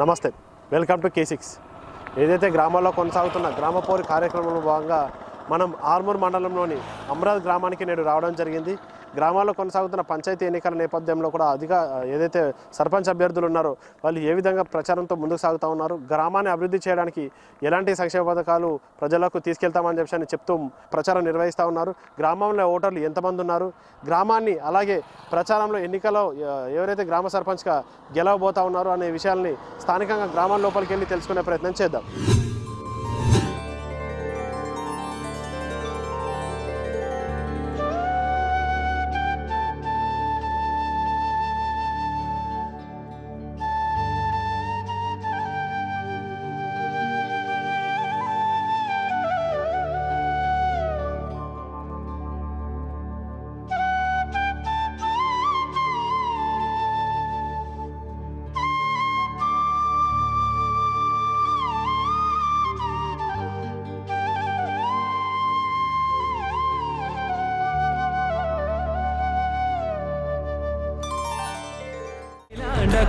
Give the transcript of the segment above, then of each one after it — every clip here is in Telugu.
నమస్తే, వెల్కమ్ టు K6. ఏదైతే గ్రామాల్లో కొనసాగుతున్న గ్రామ పోరు కార్యక్రమంలో భాగంగా మనం ఆర్మూర్ మండలంలోని అమరావతి గ్రామానికి నేడు రావడం జరిగింది. గ్రామాల్లో కొనసాగుతున్న పంచాయతీ ఎన్నికల నేపథ్యంలో కూడా ఏదైతే సర్పంచ్ అభ్యర్థులు ఉన్నారో వాళ్ళు ఏ విధంగా ప్రచారంతో ముందుకు సాగుతూ ఉన్నారు, గ్రామాన్ని అభివృద్ధి చేయడానికి ఎలాంటి సంక్షేమ పథకాలు ప్రజలకు తీసుకెళ్తామని చెప్పి చెప్తూ ప్రచారం నిర్వహిస్తూ ఉన్నారు. గ్రామంలో ఓటర్లు ఎంతమంది ఉన్నారు, గ్రామాన్ని అలాగే ప్రచారంలో ఎన్నికల్లో ఎవరైతే గ్రామ సర్పంచ్గా గెలవబోతా ఉన్నారో అనే విషయాల్ని స్థానికంగా గ్రామం లోపలికి వెళ్ళి తెలుసుకునే ప్రయత్నం చేద్దాం.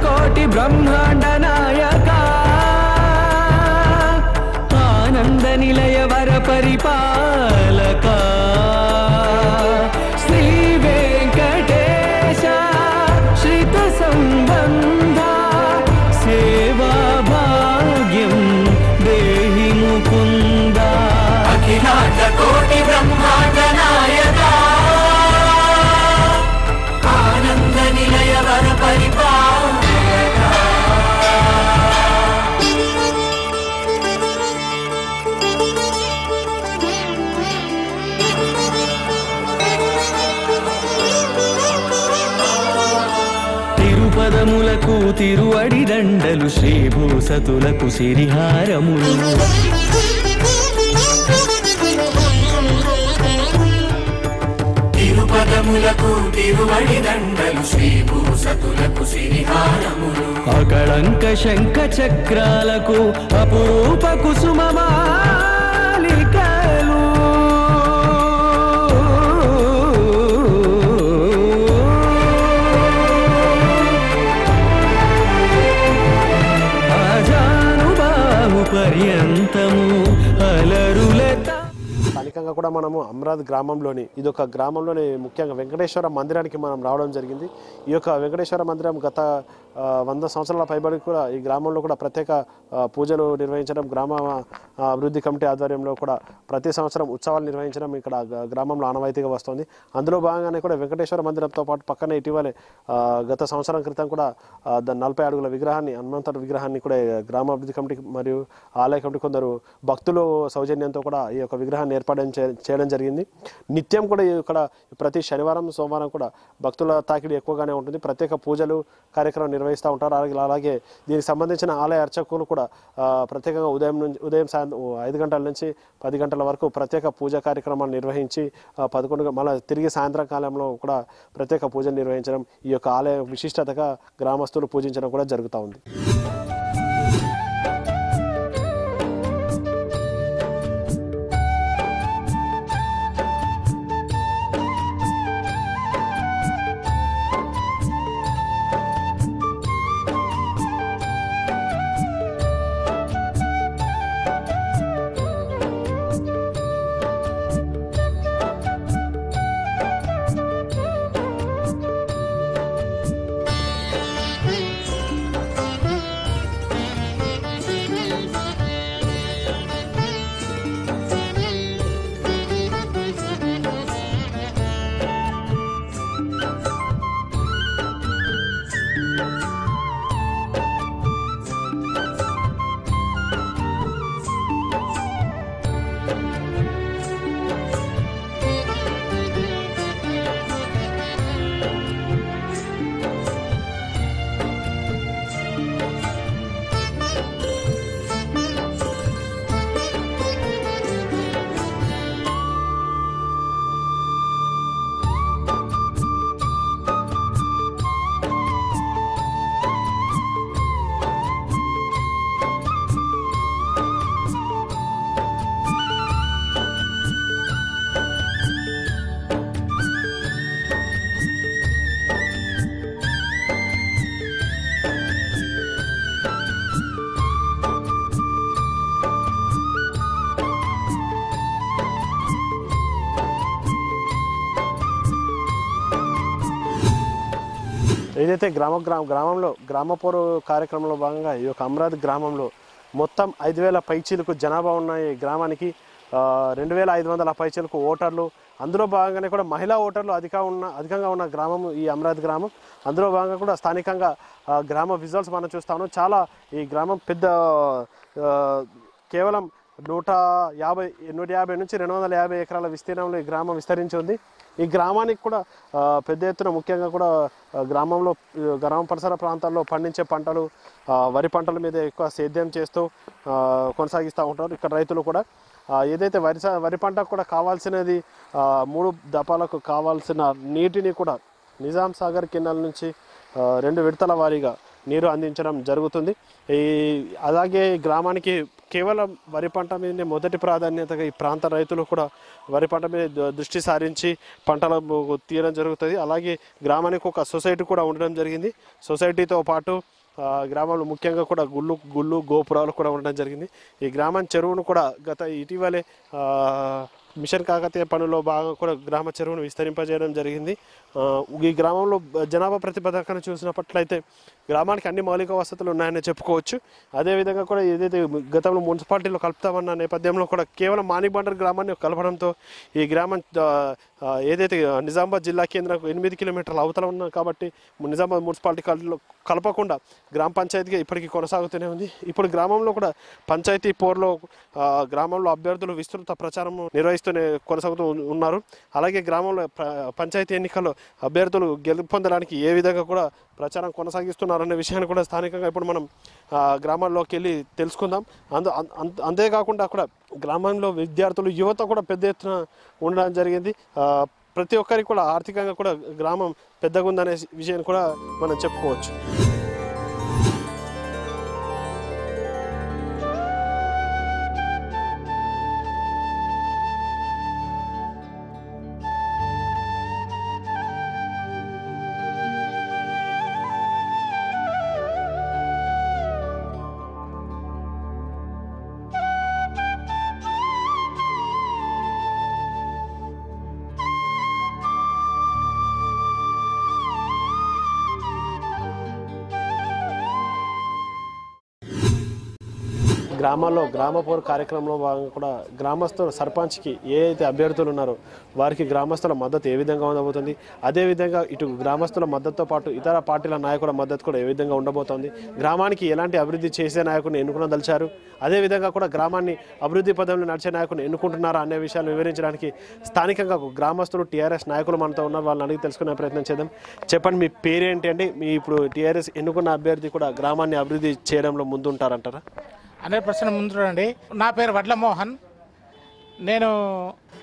కోటి బ్రహ్మాండ నాయక ఆనంద నిలయ వర పరిపాలక శ్రీ వెంకటేశ శ్రిత సంబంధ సేవా భాగ్యం దేహి ముకుంద అఖిలాండ కోటి బ్రహ్మాండ నాయక ఆనంద నిలయ వర పరిపాలక తిరుపదములకు తిరువడి దండలు శ్రీభూసతులకు సిరిహారములు తిరుపదములకు తిరువడి దండలు శ్రీభూసతులకు సిరిహారములు అకళంక శంఖ చక్రాలకు అపురూప కుసుమమాలికలు పర్యంతము అలరులత. స్థానికంగా కూడా మనము అమరావతి గ్రామంలోని ఇదొక గ్రామంలోని ముఖ్యంగా వెంకటేశ్వర మందిరానికి మనం రావడం జరిగింది. ఈ యొక్క వెంకటేశ్వర మందిరం గత 100 సంవత్సరాల పైబడి కూడా ఈ గ్రామంలో కూడా ప్రత్యేక పూజలు నిర్వహించడం, గ్రామ అభివృద్ధి కమిటీ ఆధ్వర్యంలో కూడా ప్రతి సంవత్సరం ఉత్సవాలు నిర్వహించడం ఇక్కడ గ్రామంలో ఆనవాయితీగా వస్తుంది. అందులో భాగంగానే కూడా వెంకటేశ్వర మందిరంతో పాటు పక్కనే ఇటీవలే గత సంవత్సరం క్రితం కూడా 40 అడుగుల విగ్రహాన్ని, హనుమంతుడి విగ్రహాన్ని కూడా గ్రామ అభివృద్ధి కమిటీ మరియు ఆలయ కమిటీ కొందరు భక్తులు సౌజన్యంతో కూడా ఈ యొక్క విగ్రహాన్ని ఏర్పాటు చేయడం జరిగింది. నిత్యం కూడా ఇక్కడ ప్రతి శనివారం సోమవారం కూడా భక్తుల తాకిడి ఎక్కువగానే ఉంటుంది. ప్రత్యేక పూజలు కార్యక్రమం నిర్వహిస్తూ ఉంటారు. అలాగే దీనికి సంబంధించిన ఆలయ అర్చకులు కూడా ప్రత్యేకంగా ఉదయం సాయంత్రం 5 గంటల నుంచి 10 గంటల వరకు ప్రత్యేక పూజా కార్యక్రమాలు నిర్వహించి 11 మళ్ళీ తిరిగి సాయంత్రం కాలంలో కూడా ప్రత్యేక పూజలు నిర్వహించడం, ఈ యొక్క ఆలయ విశిష్టతగా గ్రామస్తులు పూజించడం కూడా జరుగుతూ ఉంది. ఏదైతే గ్రామంలో గ్రామపోరు కార్యక్రమంలో భాగంగా ఈ యొక్క అమరావతి గ్రామంలో మొత్తం 5,000 పైచీలకు జనాభా ఉన్న ఈ గ్రామానికి 2,500 పైచీలకు ఓటర్లు, అందులో భాగంగానే కూడా మహిళా ఓటర్లు అధికంగా ఉన్న గ్రామం ఈ అమరావతి గ్రామం. అందులో భాగంగా కూడా స్థానికంగా గ్రామ విజువల్స్ మనం చూస్తాము. చాలా ఈ గ్రామం పెద్ద కేవలం 150 నుంచి 250 ఎకరాల విస్తీర్ణంలో ఈ గ్రామం విస్తరించి ఉంది. ఈ గ్రామానికి కూడా పెద్ద ఎత్తున ముఖ్యంగా కూడా గ్రామ పరిసర ప్రాంతాల్లో పండించే పంటలు, వరి పంటల మీద ఎక్కువ సేద్యం చేస్తూ కొనసాగిస్తూ ఉంటారు ఇక్కడ రైతులు కూడా. ఏదైతే వరి పంటకు కూడా కావాల్సినది 3 దఫాలకు కావాల్సిన నీటిని కూడా నిజాం సాగర్ కెనాల్ నుంచి 2 విడతల వారీగా నీరు అందించడం జరుగుతుంది. అలాగే గ్రామానికి కేవలం వరి పంట మీదనే మొదటి ప్రాధాన్యతగా ఈ ప్రాంత రైతులు కూడా వరి పంట మీద దృష్టి సారించి పంటలు తీయడం జరుగుతుంది. అలాగే గ్రామానికి ఒక సొసైటీ కూడా ఉండడం జరిగింది. సొసైటీతో పాటు గ్రామంలో ముఖ్యంగా కూడా గుళ్ళు గోపురాలు కూడా ఉండడం జరిగింది. ఈ గ్రామం చెరువును కూడా ఇటీవలే మిషన్ కాకతీయ పనుల్లో భాగంగా కూడా గ్రామ చెరువును విస్తరింపజేయడం జరిగింది. ఈ గ్రామంలో జనాభా ప్రతిపాదకను చూసినట్లయితే గ్రామానికి అన్ని మౌలిక వసతులు ఉన్నాయని చెప్పుకోవచ్చు. అదేవిధంగా కూడా ఏదైతే గతంలో మున్సిపాలిటీలో కలుపుతామన్న నేపథ్యంలో కూడా కేవలం మాణిబండర్ గ్రామాన్ని కలపడంతో ఈ గ్రామం ఏదైతే నిజామాబాద్ జిల్లా కేంద్రం 8 కిలోమీటర్ల అవతల ఉన్నాయి కాబట్టి నిజామాబాద్ మున్సిపాలిటీ కలపకుండా గ్రామ పంచాయతీగా ఇప్పటికీ కొనసాగుతూనే ఉంది. ఇప్పుడు గ్రామంలో కూడా పంచాయతీ పోర్లో గ్రామంలో అభ్యర్థులు విస్తృత ప్రచారం నిర్వహిస్తూనే కొనసాగుతూ ఉన్నారు. అలాగే గ్రామంలో పంచాయతీ ఎన్నికల్లో అభ్యర్థులు గెలుపొందడానికి ఏ విధంగా కూడా ప్రచారం కొనసాగిస్తున్నారనే విషయాన్ని కూడా స్థానికంగా ఇప్పుడు మనం గ్రామాల్లోకి వెళ్ళి తెలుసుకుందాం. అంతేకాకుండా కూడా గ్రామంలో విద్యార్థులు యువత కూడా పెద్ద ఎత్తున ఉండడం జరిగింది. ప్రతి ఒక్కరికి కూడా ఆర్థికంగా కూడా గ్రామం పెద్దగా ఉందనే విషయాన్ని కూడా మనం చెప్పుకోవచ్చు. గ్రామాల్లో గ్రామపోరు కార్యక్రమంలో భాగంగా కూడా గ్రామస్తుల సర్పంచ్కి ఏ అయితే అభ్యర్థులు ఉన్నారో వారికి గ్రామస్తుల మద్దతు ఏ విధంగా ఉండబోతుంది, అదేవిధంగా ఇటు గ్రామస్తుల మద్దతుతో పాటు ఇతర పార్టీల నాయకుల మద్దతు కూడా ఏ విధంగా ఉండబోతోంది, గ్రామానికి ఎలాంటి అభివృద్ధి చేసే నాయకుడిని ఎన్నుకునదలిచారు, అదేవిధంగా కూడా గ్రామాన్ని అభివృద్ధి పదంలో నడిచే నాయకుని ఎన్నుకుంటున్నారా అనే విషయాలు వివరించడానికి స్థానికంగా గ్రామస్తులు టీఆర్ఎస్ నాయకులు మనతో ఉన్నారు. వాళ్ళని అడిగి తెలుసుకునే ప్రయత్నం చేద్దాం. చెప్పండి, మీ పేరేంటి అండి? మీ ఇప్పుడు టీఆర్ఎస్ ఎన్నుకున్న అభ్యర్థి కూడా గ్రామాన్ని అభివృద్ధి చేయడంలో ముందుంటారంటారా? 100% ముందుండి. నా పేరు వడ్ల మోహన్. నేను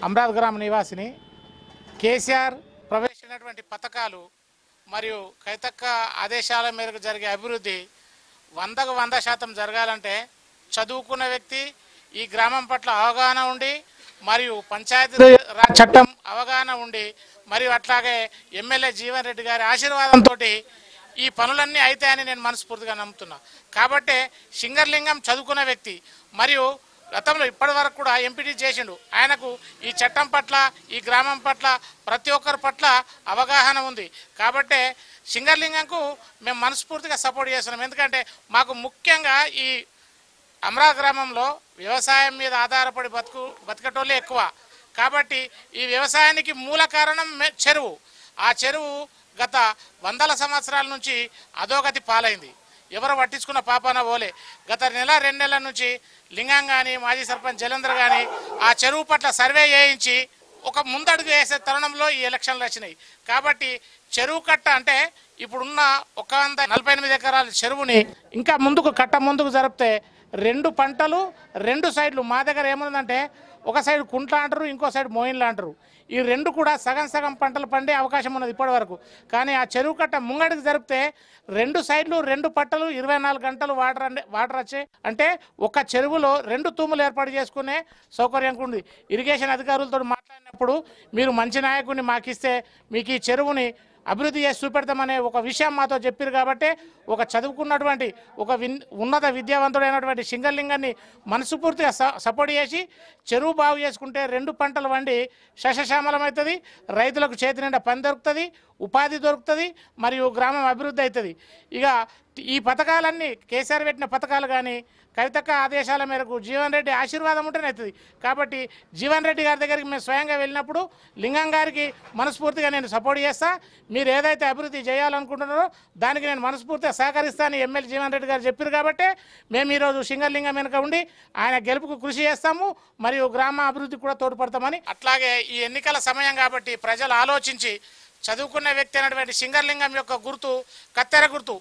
అమరావతి గ్రామ నివాసిని. కేసీఆర్ ప్రవేశించినటువంటి పథకాలు మరియు కైతక్క ఆదేశాల మేరకు జరిగే అభివృద్ధి 100కు 100% జరగాలంటే చదువుకున్న వ్యక్తి, ఈ గ్రామం పట్ల అవగాహన ఉండి, మరియు పంచాయతీ రాజ్ చట్టం అవగాహన ఉండి, మరియు అట్లాగే ఎమ్మెల్యే జీవన్ రెడ్డి గారి ఆశీర్వాదంతో ఈ పనులన్నీ అవుతాయని నేను మనస్ఫూర్తిగా నమ్ముతున్నా. కాబట్టి సింగర్లింగం చదువుకున్న వ్యక్తి మరియు గతంలో ఇప్పటి వరకు కూడా ఎంపీటీ చేసిండు. ఆయనకు ఈ చట్టం పట్ల, ఈ గ్రామం పట్ల, ప్రతి ఒక్కరి పట్ల అవగాహన ఉంది. కాబట్టి సింగర్లింగంకు మేము మనస్ఫూర్తిగా సపోర్ట్ చేస్తున్నాం. ఎందుకంటే మాకు ముఖ్యంగా ఈ అమరావతి గ్రామంలో వ్యవసాయం మీద ఆధారపడి బతికటోళ్ళే ఎక్కువ. కాబట్టి ఈ వ్యవసాయానికి మూల కారణం చెరువు. ఆ చెరువు గత 100 సంవత్సరాల నుంచి అధోగతి పాలైంది. ఎవరు పట్టించుకున్న పాపాన పోలే. గత 1-2 నెలల నుంచి లింగం కానీ, మాజీ సర్పంచ్ జలేందర్ కానీ ఆ చెరువు పట్ల సర్వే చేయించి ఒక ముందడుగు వేసే తరుణంలో ఈ ఎలక్షన్లు వచ్చినాయి. కాబట్టి చెరువు కట్ట అంటే ఇప్పుడున్న 148 ఎకరాల చెరువుని ఇంకా ముందుకు జరిపితే 2 పంటలు 2 సైడ్లు. మా దగ్గర ఏముందంటే ఒక సైడ్ కుంట్ల అంటారు, ఇంకో సైడ్ మోయిన్లు అంటారు. ఈ 2 కూడా సగం పంటలు పండే అవకాశం ఉన్నది ఇప్పటి వరకు. కానీ ఆ చెరువు కట్ట ముంగడికి జరిపితే 2 సైడ్లు 2 పట్టలు 24 గంటలు వాటర్ వచ్చే అంటే ఒక చెరువులో 2 తూములు ఏర్పాటు చేసుకునే సౌకర్యం ఉంది. ఇరిగేషన్ అధికారులతో మాట్లాడినప్పుడు మీరు మంచి నాయకుడిని మాకిస్తే మీకు ఈ చెరువుని అభివృద్ధి చేసి చూపెడతామనే ఒక విషయం మాతో చెప్పారు. కాబట్టి ఒక చదువుకున్నటువంటి ఒక ఉన్నత విద్యావంతుడైనటువంటి సింగలింగాన్ని మనస్ఫూర్తిగా సపోర్ట్ చేసి చెరువు బాగు చేసుకుంటే 2 పంటలు వండి శశశ్యామలమవుతుంది, రైతులకు చేతి నిండా పని దొరుకుతుంది, ఉపాధి దొరుకుతుంది, మరియు గ్రామం అభివృద్ధి అవుతుంది. ఇక ఈ పథకాలన్నీ కేసీఆర్ పెట్టిన పథకాలు కానీ కవితక్క ఆదేశాల మేరకు జీవన్ రెడ్డి ఆశీర్వాదం ఉంటేనే అవుతుంది. కాబట్టి జీవన్ రెడ్డి గారి దగ్గరికి మేము స్వయంగా వెళ్ళినప్పుడు లింగం గారికి మనస్ఫూర్తిగా నేను సపోర్ట్ చేస్తా, మీరు ఏదైతే అభివృద్ధి చేయాలనుకుంటున్నారో దానికి నేను మనస్ఫూర్తిగా సహకరిస్తానని ఎమ్మెల్యే జీవన్ రెడ్డి గారు చెప్పారు. కాబట్టి మేము ఈరోజు సింగలింగం వెనుక ఉండి ఆయన గెలుపుకు కృషి చేస్తాము, మరియు గ్రామ అభివృద్ధికి కూడా తోడ్పడతామని. అట్లాగే ఈ ఎన్నికల సమయం కాబట్టి ప్రజలు ఆలోచించి చదువుకున్న వ్యక్తి అయినటువంటి సింగలింగం యొక్క గుర్తు కత్తెర గుర్తు.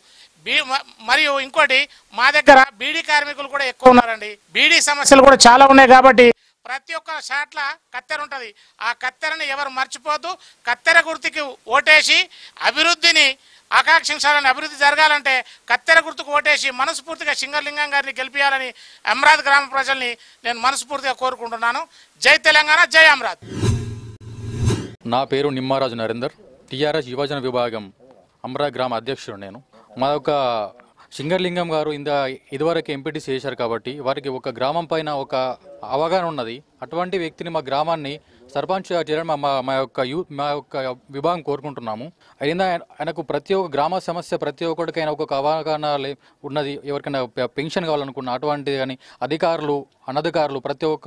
మరియు ఇంకోటి మా దగ్గర బీడీ కార్మికులు కూడా ఎక్కువ ఉన్నారండి. బీడీ సమస్యలు కూడా చాలా ఉన్నాయి. కాబట్టి ప్రతి ఒక్క షాట్ల కత్తెర ఉంటుంది. ఆ కత్తెరని ఎవరు మర్చిపోద్దు. కత్తెర గుర్తుకి ఓటేసి అభివృద్ధిని ఆకాంక్షించాలని, అభివృద్ధి జరగాలంటే కత్తెర గుర్తుకు ఓటేసి మనస్ఫూర్తిగా సింగలింగం గారిని గెలిపించాలని అమ్రాద్ గ్రామ ప్రజల్ని నేను మనస్ఫూర్తిగా కోరుకుంటున్నాను. జై తెలంగాణ, జై అమ్రాద్. నా పేరు నిమ్మారాజు నరేందర్, టీఆర్ఎస్ యువజన విభాగం అమ్రాద్ గ్రామ అధ్యక్షుడు. నేను మా యొక్క సింగలింగం గారు ఇదివరకు ఎంపీటీసీ చేశారు కాబట్టి వారికి ఒక గ్రామం పైన ఒక అవగాహన ఉన్నది. అటువంటి వ్యక్తిని మా గ్రామాన్ని సర్పంచ్ చేయడం మా యొక్క విభాగం కోరుకుంటున్నాము. అయినా ఆయనకు ప్రతి ఒక్క గ్రామ సమస్య ప్రతి ఒక్కడికైనా ఒక అవగాహన ఉన్నది. ఎవరికైనా పెన్షన్ కావాలనుకున్న అటువంటిది కానీ అధికారులు అనధికారులు ప్రతి ఒక్క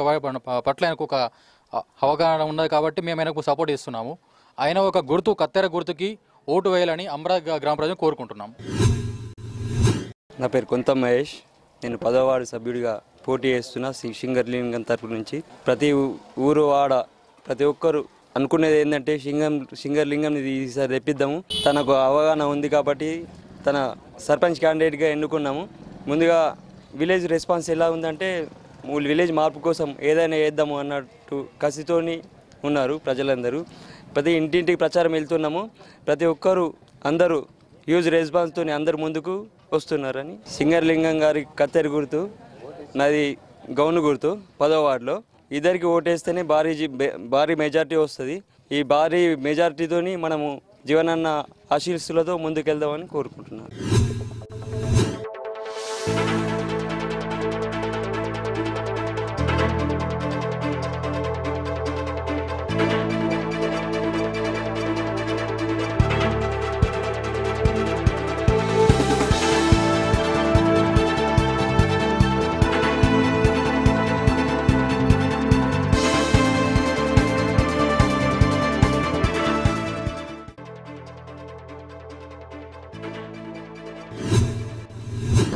పట్ల ఆయనకు ఒక అవగాహన ఉన్నది. కాబట్టి మేము ఆయనకు సపోర్ట్ చేస్తున్నాము. ఆయన ఒక గుర్తు కత్తెర గుర్తుకి ఓటు వేయాలని అమ్రాద్ గ్రామ ప్రజలు కోరుకుంటున్నాం. నా పేరు కొంత మహేష్, నేను 10వ వార్డు సభ్యుడిగా పోటీ చేస్తున్నా సింగలింగం తరపు నుంచి. ప్రతి ఊరు వాడ ప్రతి ఒక్కరు అనుకునేది ఏంటంటే సింగలింగం ఈసారి తెప్పిద్దాము. తనకు అవగాహన ఉంది కాబట్టి తన సర్పంచ్ క్యాండిడేట్గా ఎన్నుకున్నాము. ముందుగా విలేజ్ రెస్పాన్స్ ఎలా ఉందంటే విలేజ్ మార్పు కోసం ఏదైనా చేద్దాము అన్నట్టు కసితోని ఉన్నారు ప్రజలందరూ. ప్రతి ఇంటింటికి ప్రచారం వెళ్తున్నాము. ప్రతి ఒక్కరు అందరూ హ్యూజ్ రెస్పాన్స్తో అందరు ముందుకు వస్తున్నారని. సింగలింగం గారి కత్తెర గుర్తు, నాది గౌను గుర్తు 10వ వార్డులో. ఇద్దరికి ఓటేస్తేనే భారీ మెజార్టీ వస్తుంది. ఈ భారీ మెజార్టీతో మనము జీవనన్న ఆశీస్సులతో ముందుకెళ్దామని కోరుకుంటున్నాను.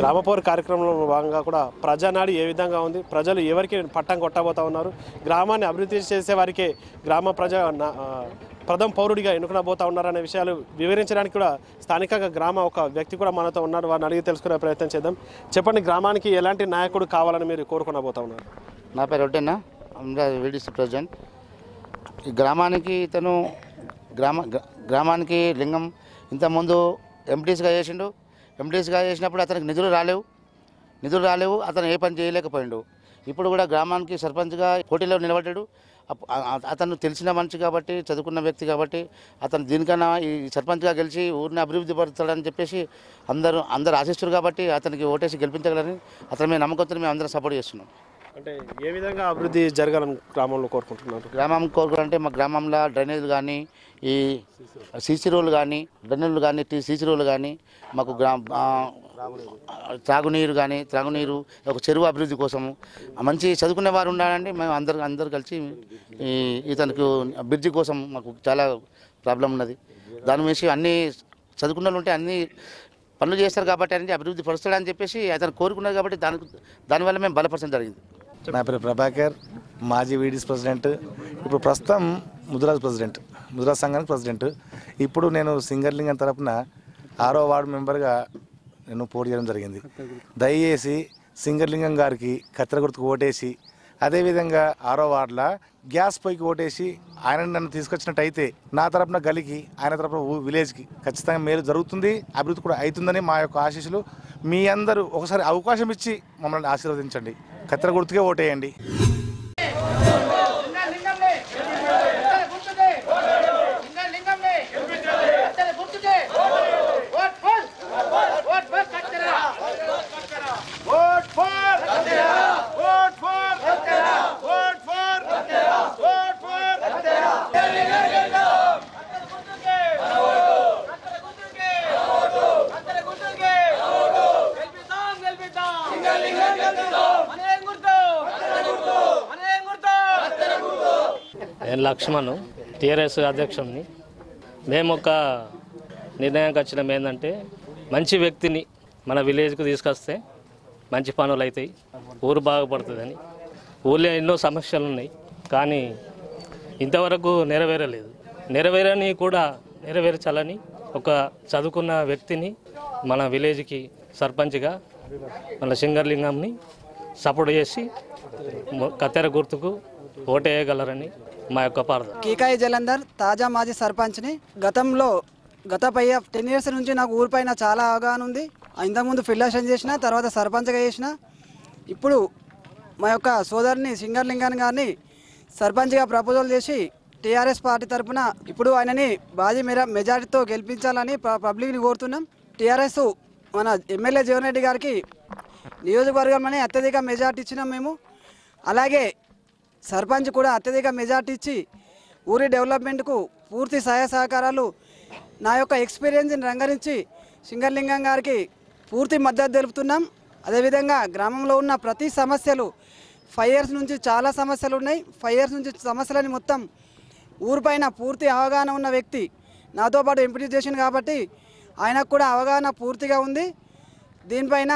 గ్రామ పౌర కార్యక్రమంలో భాగంగా కూడా ప్రజానాడి ఏ విధంగా ఉంది, ప్రజలు ఎవరికి పట్టం కొట్టబోతా ఉన్నారు, గ్రామాన్ని అభివృద్ధి చేసే వారికి గ్రామ ప్రథమ పౌరుడిగా ఎన్నుకునబోతా ఉన్నారనే విషయాలు వివరించడానికి కూడా స్థానికంగా గ్రామ ఒక వ్యక్తి కూడా మనతో ఉన్నారు. వారిని అడిగి తెలుసుకునే ప్రయత్నం చేద్దాం. చెప్పండి, గ్రామానికి ఎలాంటి నాయకుడు కావాలని మీరు కోరుకునబోతా ఉన్నారు? నా పేరు ఒడ్డెన్న, వీడిసి ప్రెసిడెంట్. ఈ గ్రామానికి ఇతను గ్రామానికి లింగం ఇంతకుముందు ఎంపీటీసీగా చేసిండు. ఎంపీటీసీగా చేసినప్పుడు అతనికి నిధులు రాలేవు, అతను ఏ పని చేయలేకపోయిండు. ఇప్పుడు కూడా గ్రామానికి సర్పంచ్గా పోటీలో నిలబడ్డాడు. అతను తెలిసిన మనిషి కాబట్టి, చదువుకున్న వ్యక్తి కాబట్టి అతను దీనికన్నా ఈ సర్పంచ్గా గెలిచి ఊరిని అభివృద్ధి పరుస్తాడని చెప్పేసి అందరు ఆశిస్తారు. కాబట్టి అతనికి ఓటేసి గెలిపించగలని అతని మీద నమ్మకంతో మేము అందరం సపోర్ట్ చేస్తున్నాం. అంటే ఏ విధంగా అభివృద్ధి జరగాలని గ్రామంలో కోరుకుంటున్నారు? గ్రామం కోరుకుంటే మా గ్రామంలో డ్రైనేజ్ కానీ, ఈ సీసీ రోడ్లు కానీ, డ్రైనేజ్లు కానీ, సీసీ రోడ్లు కానీ, మాకు త్రాగునీరు ఒక చెరువు అభివృద్ధి కోసము మంచి చదువుకునే వారు ఉండాలండి. మేము అందరు కలిసి ఇతనికి బ్రిడ్జి కోసం మాకు చాలా ప్రాబ్లం ఉన్నది. దాని మీద అన్ని చదువుకున్న వాళ్ళు ఉంటే అన్ని పనులు చేస్తారు కాబట్టి అనేది అభివృద్ధి పరుస్తాడని చెప్పేసి అతను కోరుకున్నారు. కాబట్టి దానివల్ల మేము బలపరచడం జరిగింది. నా పేరు ప్రభాకర్, మాజీ వీడీస్ ప్రెసిడెంట్. ఇప్పుడు ప్రస్తుతం ముదిరాజ్ సంఘానికి ప్రెసిడెంట్. ఇప్పుడు నేను సింగలింగం తరపున 6వ వార్డు మెంబర్గా నేను పోటీ చేయడం జరిగింది. దయచేసి సింగలింగం గారికి కత్తెర గుర్తుకు ఓటేసి, అదేవిధంగా 6వ వార్డులో గ్యాస్ పొయ్యికి ఓటేసి ఆయన నన్ను తీసుకొచ్చినట్టయితే నా తరపున గలికి, ఆయన తరపున విలేజ్కి ఖచ్చితంగా మేలు జరుగుతుంది, అభివృద్ధి కూడా అవుతుందని మా యొక్క ఆశీస్సులు. మీ అందరూ ఒకసారి అవకాశం ఇచ్చి మమ్మల్ని ఆశీర్వదించండి. కత్తెర గుర్తుకే ఓటేయండి. నేను లక్ష్మణ్ టీఆర్ఎస్ అధ్యక్షుడిని. మేము ఒక నిర్ణయానికి వచ్చినాం ఏంటంటే మంచి వ్యక్తిని మన విలేజ్కు తీసుకొస్తే మంచి పనులు అవుతాయి, ఊరు బాగుపడుతుందని. ఊళ్ళో ఎన్నో సమస్యలు ఉన్నాయి కానీ ఇంతవరకు నెరవేరని కూడా నెరవేర్చాలని ఒక చదువుకున్న వ్యక్తిని మన విలేజ్కి సర్పంచ్గా మన సింగర్లింగంని సపోర్ట్ చేసి కత్తెర గుర్తుకు ఓటేయగలరని మా యొక్క ప్రార్థన. కీకాయి జలంధర్ తాజా మాజీ సర్పంచ్ని. గత 10 ఇయర్స్ నుంచి నాకు ఊరిపైన చాలా అవగాహన ఉంది. ఇంతకుముందు ఫీల్డ్ అసిస్టెంట్ చేసిన, తర్వాత సర్పంచ్గా చేసిన. ఇప్పుడు మా యొక్క సోదరుని సింగర్లింగన్ గారిని సర్పంచ్గా ప్రపోజల్ చేసి టీఆర్ఎస్ పార్టీ తరఫున ఇప్పుడు ఆయనని భారీ మెజారిటీతో గెలిపించాలని పబ్లిక్ని కోరుతున్నాం. టీఆర్ఎస్ మన ఎమ్మెల్యే జీవన్ రెడ్డి గారికి నియోజకవర్గంలోనే అత్యధిక మెజార్టీ ఇచ్చినాం మేము. అలాగే సర్పంచ్ కూడా అత్యధిక మెజార్టీ ఇచ్చి ఊరి డెవలప్మెంట్కు పూర్తి సహాయ సహకారాలు నా యొక్క ఎక్స్పీరియన్స్ని రంగరించి సింగర్లింగం గారికి పూర్తి మద్దతు తెలుపుతున్నాం. అదేవిధంగా గ్రామంలో ఉన్న ప్రతి సమస్యలు 5 ఇయర్స్ నుంచి చాలా సమస్యలు ఉన్నాయి. 5 ఇయర్స్ నుంచి సమస్యలని మొత్తం ఊరిపైన పూర్తి అవగాహన ఉన్న వ్యక్తి నాతో పాటు ఎంపీ చేసింది కాబట్టి ఆయనకు కూడా అవగాహన పూర్తిగా ఉంది. దీనిపైన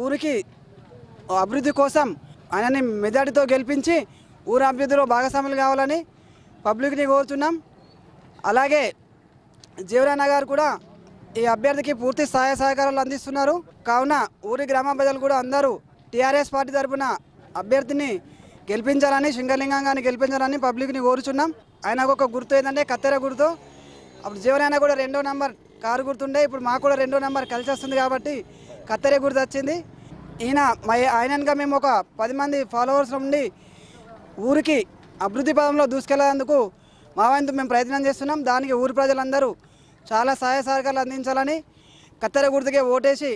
ఊరికి అభివృద్ధి కోసం ఆయనని మెజార్టీతో గెలిపించి ఊరి అభివృద్ధిలో భాగస్వాములు కావాలని పబ్లిక్ని కోరుతున్నాం. అలాగే జీవరాన్న గారు కూడా ఈ అభ్యర్థికి పూర్తి సహాయ సహకారాలు అందిస్తున్నారు. కావున ఊరి గ్రామ ప్రజలు కూడా అందరూ టీఆర్ఎస్ పార్టీ తరఫున అభ్యర్థిని గెలిపించాలని, సింగర్లింగం గారిని గెలిపించాలని పబ్లిక్ని కోరుచున్నాం. ఆయనకు ఒక గుర్తు ఏంటంటే కత్తెర గుర్తు. అప్పుడు జీవనాయన కూడా 2వ నెంబర్ కారు గుర్తుండే, ఇప్పుడు మాకు కూడా 2వ నెంబర్ కలిసి వస్తుంది కాబట్టి కత్తెర గుర్తు వచ్చింది. ఆయనగా మేము ఒక 10 మంది ఫాలోవర్స్ నుండి ఊరికి అభివృద్ధి పదంలో దూసుకెళ్లేందుకు మా వంతు మేము ప్రయత్నం చేస్తున్నాం. దానికి ఊరి ప్రజలందరూ చాలా సహాయ సహకారాలు అందించాలని, కత్తెర గుర్తుకే ఓటేసి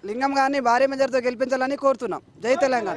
లింగం గారిని భారీ మెజార్టీతో గెలిపించాలని కోరుతున్నాం. జై తెలంగాణ.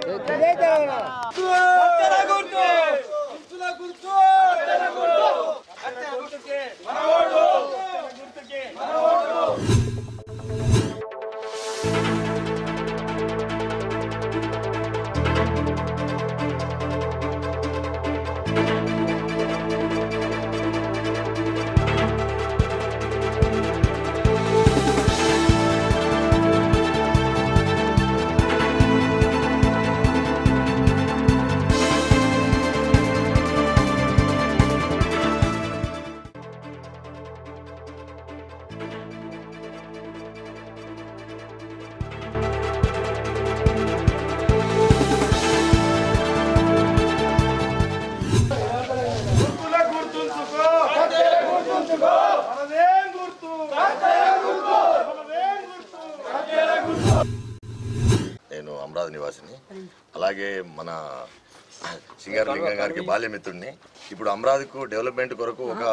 నేను అమరావతి నివాసిని, అలాగే మన సింగర్లింగం గారికి బాల్యమిత్రుడిని. ఇప్పుడు అమరావతికు డెవలప్మెంట్ కొరకు ఒక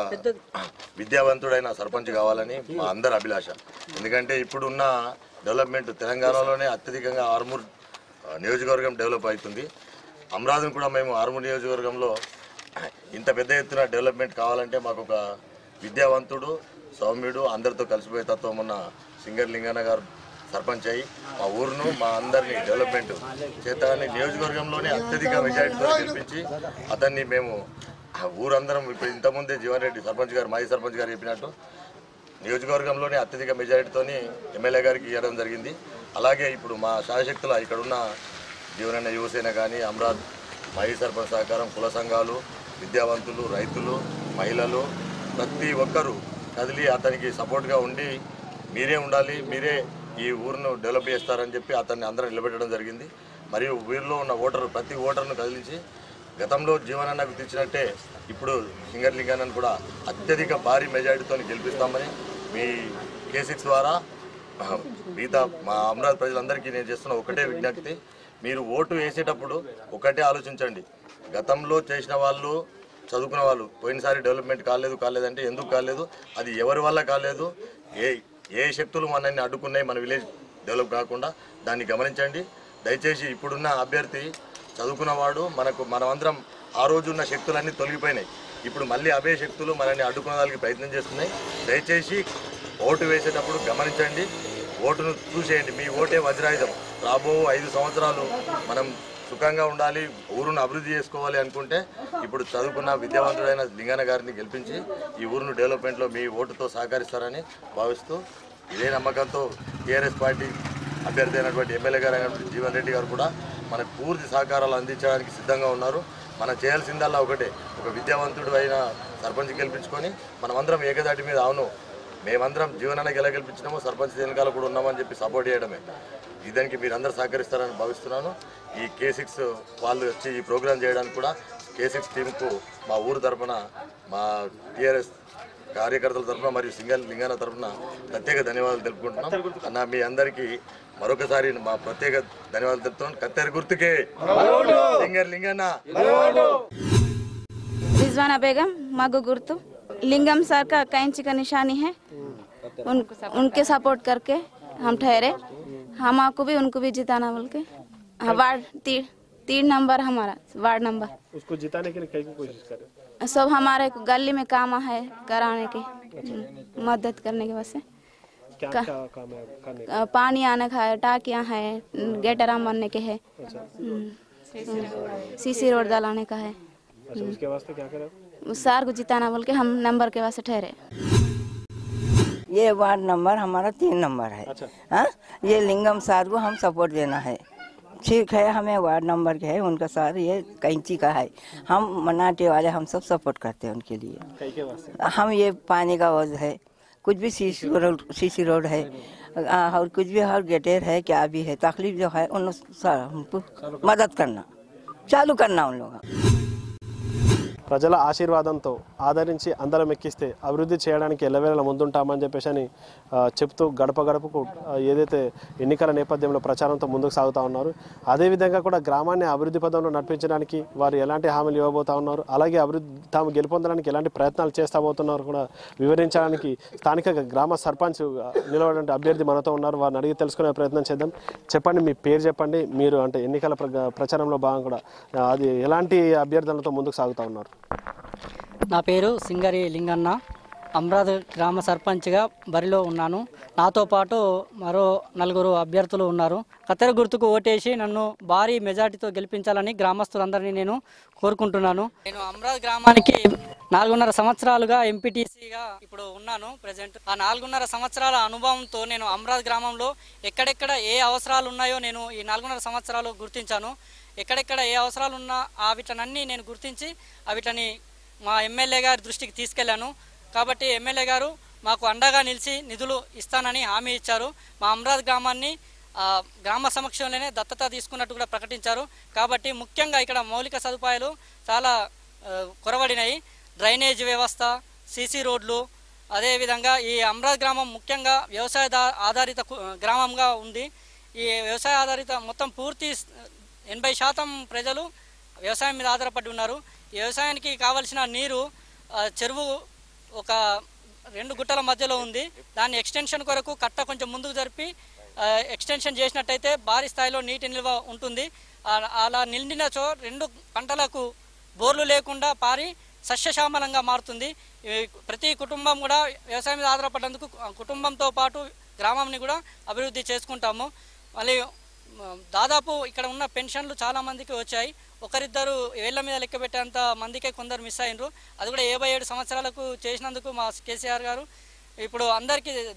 విద్యావంతుడైన సర్పంచ్ కావాలని మా అందరి అభిలాష. ఎందుకంటే ఇప్పుడున్న డెవలప్మెంట్ తెలంగాణలోనే అత్యధికంగా ఆర్మూర్ నియోజకవర్గం డెవలప్ అవుతుంది. అమరావతిని కూడా మేము ఆర్మూర్ నియోజకవర్గంలో ఇంత పెద్ద ఎత్తున డెవలప్మెంట్ కావాలంటే మాకు ఒక విద్యావంతుడు, సౌమ్యుడు, అందరితో కలిసిపోయే తత్వం ఉన్న సింగర్లింగన్న గారు సర్పంచ్ అయ్యి మా ఊరును, మా అందరినీ డెవలప్మెంట్ చేస్తామని నియోజకవర్గంలోనే అత్యధిక మెజారిటీతో గెలిపించి అతన్ని మేము ఊరందరం ఇప్పుడు ఇంతకుముందే జీవన్ రెడ్డి సర్పంచ్ గారు, మాజీ సర్పంచ్ గారు చెప్పినట్టు నియోజకవర్గంలోనే అత్యధిక మెజారిటీతోని ఎమ్మెల్యే గారికి ఇవ్వడం జరిగింది. అలాగే ఇప్పుడు మా శాయశక్తుల ఇక్కడున్న జీవనన్న యువసేన కానీ, అమరావతి మాజీ సర్పంచ్ సహకారం, కుల సంఘాలు, విద్యావంతులు, రైతులు, మహిళలు ప్రతి ఒక్కరూ కదిలి అతనికి సపోర్ట్గా ఉండి మీరే ఉండాలి, మీరే ఈ ఊరును డెవలప్ చేస్తారని చెప్పి అతన్ని అందరూ నిలబెట్టడం జరిగింది. మరియు ఊరిలో ఉన్న ప్రతి ఓటర్ను కదిలించి గతంలో జీవనన్నకు తెచ్చినట్టే ఇప్పుడు సింగర్లింగాన్ని కూడా అత్యధిక భారీ మెజారిటీతో గెలిపిస్తామని మీ K6 ద్వారా మిగతా మా అమరావతి ప్రజలందరికీ నేను చేస్తున్న ఒకటే విజ్ఞప్తి, మీరు ఓటు వేసేటప్పుడు ఒకటే ఆలోచించండి. గతంలో చేసిన వాళ్ళు, చదువుకున్న వాళ్ళు పోయినసారి డెవలప్మెంట్ కాలేదంటే ఎందుకు కాలేదు, అది ఎవరి వల్ల కాలేదు, ఏ శక్తులు మనల్ని అడ్డుకున్నాయి మన విలేజ్ డెవలప్ కాకుండా, దాన్ని గమనించండి. దయచేసి ఇప్పుడున్న అభ్యర్థి చదువుకున్నవాడు, మనమందరం ఆ రోజు ఉన్న శక్తులన్నీ తొలగిపోయినాయి. ఇప్పుడు మళ్ళీ అవే శక్తులు మనల్ని అడ్డుకునేదానికి ప్రయత్నం చేస్తున్నాయి. దయచేసి ఓటు వేసేటప్పుడు గమనించండి, ఓటును చూసేయండి. మీ ఓటే వజ్రాయుధం. రాబో 5 సంవత్సరాలు మనం సుఖంగా ఉండాలి, ఊరును అభివృద్ధి చేసుకోవాలి అనుకుంటే ఇప్పుడు చదువుకున్న విద్యావంతుడైన లింగన్న గారిని గెలిపించి ఈ ఊరును డెవలప్మెంట్లో మీ ఓటుతో సహకరిస్తారని భావిస్తూ ఇదే నమ్మకంతో టీఆర్ఎస్ పార్టీ అభ్యర్థి అయినటువంటి ఎమ్మెల్యే గారు అయినటువంటి జీవన్ రెడ్డి గారు కూడా మనకు పూర్తి సహకారాలు అందించడానికి సిద్ధంగా ఉన్నారు. మనం చేయాల్సిందల్లా ఒకటే, ఒక విద్యావంతుడు అయిన సర్పంచ్ గెలిపించుకొని మనమందరం ఏకదాటి మీద అవును మేమందరం జీవనానికి ఎలా గెలిపించినామో సర్పంచ్ వెనకాల కూడా ఉన్నామని చెప్పి సపోర్ట్ చేయడమే. దానికి మీరందరూ సహకరిస్తారని భావిస్తున్నాను. ఈ K6 వాళ్ళు వచ్చి ఈ ప్రోగ్రాం చేయడానికి కూడా K6 టీంకు మా ఊరు తరఫున, మా టీఆర్ఎస్ కార్యకర్తల తరఫున మరియు లింగన్న తరఫున ప్రత్యేక ధన్యవాదాలు తెలుపుకుంటున్నాం. అన్న మీ అందరికీ మరొకసారి మా ప్రత్యేక ధన్యవాదాలు తెలుపుతున్నాం. కత్తెర గుర్తుకే లింగన్న. रिजवाना बेगम मागो गुर्तु लिंगम सर का कैंची का निशानी है, उनके सपोर्ट करके हम ठहरे, हम आपको भी उनको भी जिताना बोल के। वार्ड 3 नंबर हमारा वार्ड नंबर, उसको जिताने के लिए कैसी कोशिश करें? सब हमारे गली में काम है कराने के, मदद करने के वास्ते। क्या काम है करने? पानी आने का है, टाकियाँ है, गेटराम बनने के है, सीसी रोड डालाने का है। अच्छा, उसके वास्ते क्या करें? सार को जिताना बोल के हम नंबर के वास्ते ठहरे। ये वार्ड नंबर हमारा 3 नंबर है। अच्छा। हाँ, ये लिंगम सार को हम सपोर्ट देना है। ठीक है, हमें वार्ड नंबर के है, उनका सार ये कैंची का है, हम मनाटे वाले हम सब सपोर्ट करते हैं उनके लिए। कई के वास्ते? हम ये पानी का वजह है, कुछ भी सीसी रोड है और कुछ भी हर गेटेर है, क्या भी है तकलीफ जो है उन हमको मदद करना, चालू करना उन लोग। ప్రజల ఆశీర్వాదంతో ఆదరించి అందరం ఎక్కిస్తే అభివృద్ధి చేయడానికి ఎల్లవేళలా ముందుంటామని చెప్పేసి చెప్తూ గడప గడపకు ఏదైతే ఎన్నికల నేపథ్యంలో ప్రచారంతో ముందుకు సాగుతూ ఉన్నారు, అదేవిధంగా కూడా గ్రామాన్ని అభివృద్ధి పదంలో నడిపించడానికి వారు ఎలాంటి హామీలు ఇవ్వబోతా ఉన్నారు, అలాగే అభివృద్ధి తాము గెలుపొందడానికి ఎలాంటి ప్రయత్నాలు చేస్తా పోతున్నారు కూడా వివరించడానికి స్థానిక గ్రామ సర్పంచ్ నిలబడే అభ్యర్థి మనతో ఉన్నారు. వారిని అడిగి తెలుసుకునే ప్రయత్నం చేద్దాం. చెప్పండి, మీ పేరు చెప్పండి, మీరు అంటే ఎన్నికల ప్రచారంలో భాగంగా కూడా అది ఎలాంటి అభ్యర్థులతో ముందుకు సాగుతూ ఉన్నారు? నా పేరు సింగరి లింగన్న, అమ్రాద్ గ్రామ సర్పంచ్గా బరిలో ఉన్నాను. నాతో పాటు మరో 4 అభ్యర్థులు ఉన్నారు. కత్తెర గుర్తుకు ఓటేసి నన్ను భారీ మెజార్టీతో గెలిపించాలని గ్రామస్తులందరినీ నేను కోరుకుంటున్నాను. నేను అమ్రాద్ గ్రామానికి 4.5 సంవత్సరాలుగా ఎంపీటీసీగా ఇప్పుడు ఉన్నాను ప్రజెంట్. ఆ 4.5 సంవత్సరాల అనుభవంతో నేను అమ్రాద్ గ్రామంలో ఎక్కడెక్కడ ఏ అవసరాలు ఉన్నాయో నేను ఈ 4.5 సంవత్సరాలు గుర్తించాను. ఎక్కడెక్కడ ఏ అవసరాలు ఉన్నా వీటినన్నీ నేను గుర్తించి వీటిని మా ఎమ్మెల్యే గారి దృష్టికి తీసుకెళ్లాను. కాబట్టి ఎమ్మెల్యే గారు మాకు అండగా నిలిచి నిధులు ఇస్తానని హామీ ఇచ్చారు. మా అమ్రాద్ గ్రామాన్ని గ్రామ సమక్షంలోనే దత్తత తీసుకున్నట్టు కూడా ప్రకటించారు. కాబట్టి ముఖ్యంగా ఇక్కడ మౌలిక సదుపాయాలు చాలా కొరవడినాయి. డ్రైనేజ్ వ్యవస్థ, సీసీ రోడ్లు, అదేవిధంగా ఈ అమ్రాద్ గ్రామం ముఖ్యంగా వ్యవసాయ ఆధారిత గ్రామంగా ఉంది. ఈ వ్యవసాయ ఆధారిత మొత్తం పూర్తి 80% ప్రజలు వ్యవసాయం మీద ఆధారపడి ఉన్నారు. ఈ వ్యవసాయానికి కావలసిన నీరు చెరువు ఒక 2 గుట్టల మధ్యలో ఉంది. దాన్ని ఎక్స్టెన్షన్ కొరకు కట్ట కొంచెం ముందుకు జరిపి ఎక్స్టెన్షన్ చేసినట్టయితే భారీ స్థాయిలో నీటి నిల్వ ఉంటుంది. అలా నిండినచో 2 పంటలకు బోర్లు లేకుండా పారి సస్యశ్యామలంగా మారుతుంది. ప్రతి కుటుంబం కూడా వ్యవసాయం మీద ఆధారపడేందుకు కుటుంబంతో పాటు గ్రామాన్ని కూడా అభివృద్ధి చేసుకుంటాము. మళ్ళీ దాదాపు ఇక్కడ ఉన్న పెన్షన్లు చాలా మందికి వచ్చాయి. ఒకరిద్దరు వేళ్ల మీద లెక్క పెట్టేంత మందికే కొందరు మిస్ అయినరు. అది కూడా 57 సంవత్సరాలకు చేసినందుకు మా కేసీఆర్ గారు ఇప్పుడు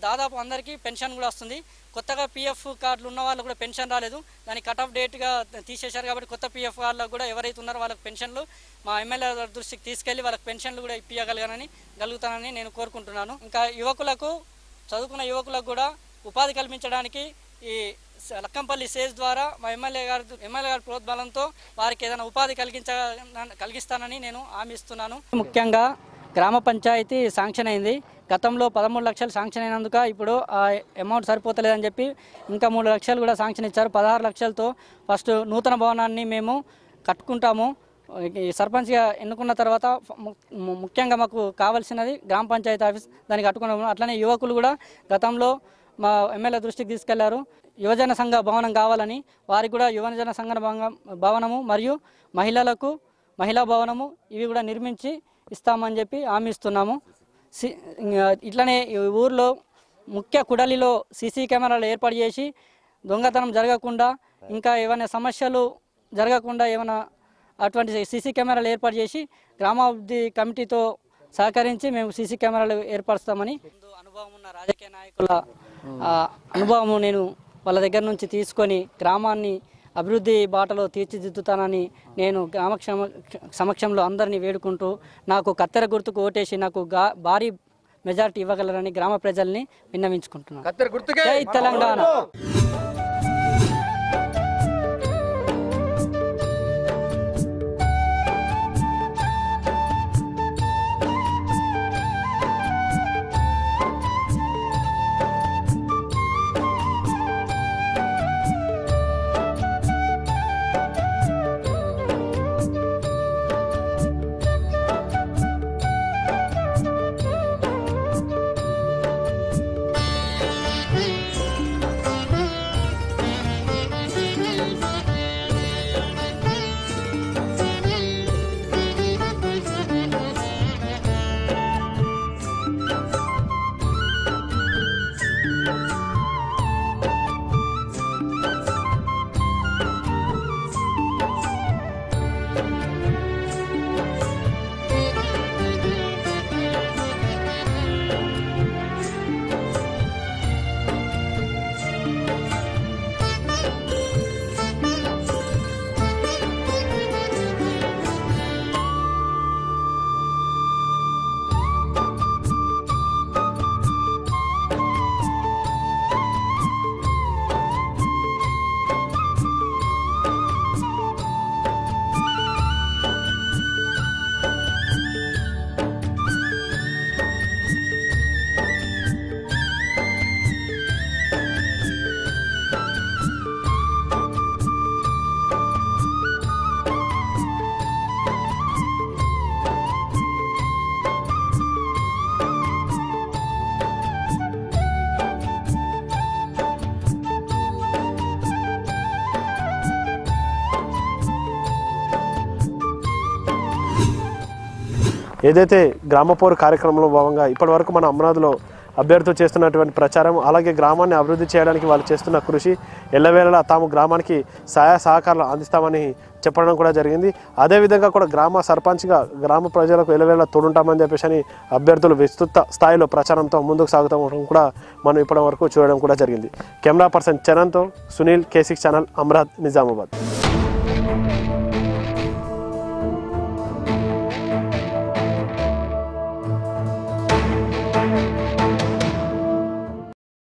దాదాపు అందరికీ పెన్షన్ కూడా వస్తుంది. కొత్తగా పిఎఫ్ కార్డులు ఉన్న వాళ్ళు కూడా పెన్షన్ రాలేదు, దాన్ని కట్ ఆఫ్ డేట్గా తీసేశారు. కాబట్టి కొత్త పిఎఫ్ కార్డులకు కూడా ఎవరైతే ఉన్నారో వాళ్ళకి పెన్షన్లు మా ఎమ్మెల్యే దృష్టికి తీసుకెళ్లి వాళ్ళకి పెన్షన్లు కూడా ఇప్పించగలుగుతానని నేను కోరుకుంటున్నాను. ఇంకా యువకులకు, చదువుకున్న యువకులకు కూడా ఉపాధి కల్పించడానికి ఈ లక్కంపల్లి సేజ్ ద్వారా మా ఎమ్మెల్యే గారి ప్రోద్బలంతో వారికి ఏదైనా ఉపాధి కలిగిస్తానని నేను హామీ ఇస్తున్నాను. ముఖ్యంగా గ్రామ పంచాయతీ శాంక్షన్ అయింది. గతంలో 13 లక్షలు శాంక్షన్ అయినందుక ఇప్పుడు ఆ అమౌంట్ సరిపోతలేదని చెప్పి ఇంకా 3 లక్షలు కూడా శాంక్షన్ ఇచ్చారు. 16 లక్షలతో ఫస్ట్ నూతన భవనాన్ని మేము కట్టుకుంటాము. ఈ సర్పంచ్గా ఎన్నుకున్న తర్వాత ముఖ్యంగా మాకు కావాల్సినది గ్రామ పంచాయతీ ఆఫీస్, దాన్ని కట్టుకున్నాము. అట్లనే యువకులు కూడా గతంలో మా ఎమ్మెల్యే దృష్టికి తీసుకెళ్లారు. యువజన సంఘ భవనం కావాలని, వారికి కూడా యువజన సంఘ భవనము మరియు మహిళలకు మహిళా భవనము ఇవి కూడా నిర్మించి ఇస్తామని చెప్పి హామీ ఇస్తున్నాము. ఇట్లనే ఊర్లో ముఖ్య కుడలిలో సీసీ కెమెరాలు ఏర్పాటు చేసి దొంగతనం జరగకుండా, ఇంకా ఏమైనా సమస్యలు జరగకుండా ఏమైనా అటువంటి సీసీ కెమెరాలు ఏర్పాటు చేసి గ్రామాభివృద్ధి కమిటీతో సహకరించి మేము సీసీ కెమెరాలు ఏర్పరుస్తామని అనుభవం ఉన్న రాజకీయ నాయకుల అనుభవం నేను వాళ్ళ దగ్గర నుంచి తీసుకొని గ్రామాన్ని అభివృద్ధి బాటలో తీర్చిదిద్దుతానని నేను గ్రామ సమక్షంలో అందరినీ వేడుకుంటూ నాకు కత్తెర గుర్తుకు ఓటేసి నాకు భారీ మెజారిటీ ఇవ్వగలరని గ్రామ ప్రజల్ని విన్నవించుకుంటున్నాను. జై తెలంగాణ. ఏదైతే గ్రామపోరు కార్యక్రమంలో భాగంగా ఇప్పటివరకు మన అమరావతిలో అభ్యర్థులు చేస్తున్నటువంటి ప్రచారం అలాగే గ్రామాన్ని అభివృద్ధి చేయడానికి వాళ్ళు చేస్తున్న కృషి ఎల్లవేళలా తాము గ్రామానికి సహాయ సహకారాలు అందిస్తామని చెప్పడం కూడా జరిగింది. అదేవిధంగా కూడా గ్రామ సర్పంచ్గా గ్రామ ప్రజలకు ఎల్లవేళలా తోడుంటామని చెప్పేసి అభ్యర్థులు విస్తృత స్థాయిలో ప్రచారంతో ముందుకు సాగుతాం కూడా మనం ఇప్పటి వరకు చూడడం కూడా జరిగింది. కెమెరా పర్సన్ చరణ్తో సునీల్, K6 ఛానల్, అమరావతి, నిజామాబాద్.